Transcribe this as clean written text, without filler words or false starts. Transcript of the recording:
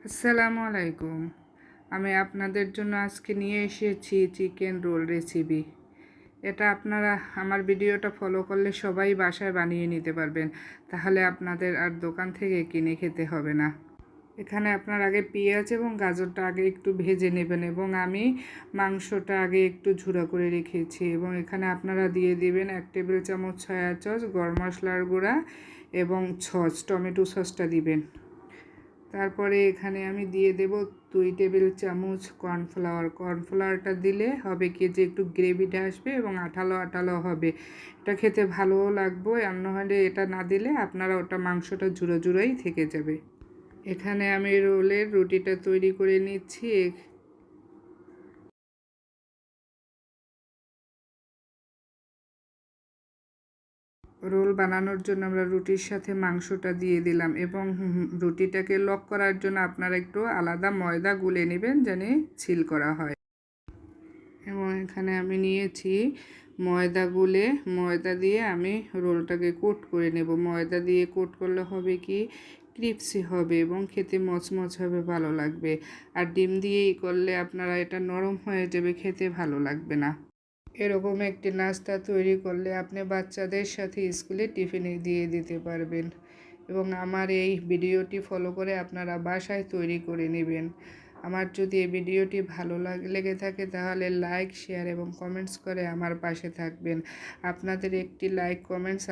আসসালামু আলাইকুম। আমি আপনাদের জন্য আজকে নিয়ে এসেছি চিকেন রোল রেসিপি। এটা আপনারা আমার ভিডিওটা ফলো করলে সবাই বাসায় বানিয়ে নিতে পারবেন। তাহলে আপনাদের আর দোকান থেকে কিনে খেতে হবে না। এখানে আপনার আগে পেঁয়াজ এবং গাজরটা আগে একটু ভেজে নেবেন এবং আমি মাংসটা আগে একটু ঝুরা করে রেখেছি এবং এখানে আপনারা দিয়ে দিবেন 1 টেবিল চামচ সয়া সস, গরম মশলার গুঁড়া এবং টমেটো সসটা দিবেন। তারপরে এখানে আমি দিয়ে দেব 2 টেবিল চামচ কর্নফ্লাওয়ারটা দিলে হবে কি যে একটু গ্রেভিটা আসবে এবং আঠালো আঠালো হবে। এটা খেতে ভালোও লাগবে, আর নাহলে এটা না দিলে আপনারা ওটা মাংসটা ঝুরো ঝুরোই থেকে যাবে। এখানে আমি রোলের রুটিটা তৈরি করে নিচ্ছি। রোল বানানোর জন্য আমরা রুটির সাথে মাংসটা দিয়ে দিলাম এবং রুটিটাকে লক করার জন্য আপনারা একটু আলাদা ময়দা গুলে নেবেন যেন ছিল করা হয়। এবং এখানে আমি নিয়েছি ময়দা গুলে, ময়দা দিয়ে আমি রোলটাকে কোট করে নেব। ময়দা দিয়ে কোট করলে হবে কি ক্রিপসি হবে এবং খেতে মচমচ হবে, ভালো লাগবে। আর ডিম দিয়েই করলে আপনারা এটা নরম হয়ে যাবে, খেতে ভালো লাগবে না। এরকম একটি নাস্তা তৈরি করলে আপনি বাচ্চাদের সাথে স্কুলে টিফিনে দিয়ে দিতে পারবেন এবং আমার এই ভিডিওটি ফলো করে আপনারা বাসায় তৈরি করে নেবেন। আমার যদি এই ভিডিওটি ভালো লেগে থাকে তাহলে লাইক, শেয়ার এবং কমেন্টস করে আমার পাশে থাকবেন। আপনাদের একটি লাইক, কমেন্টস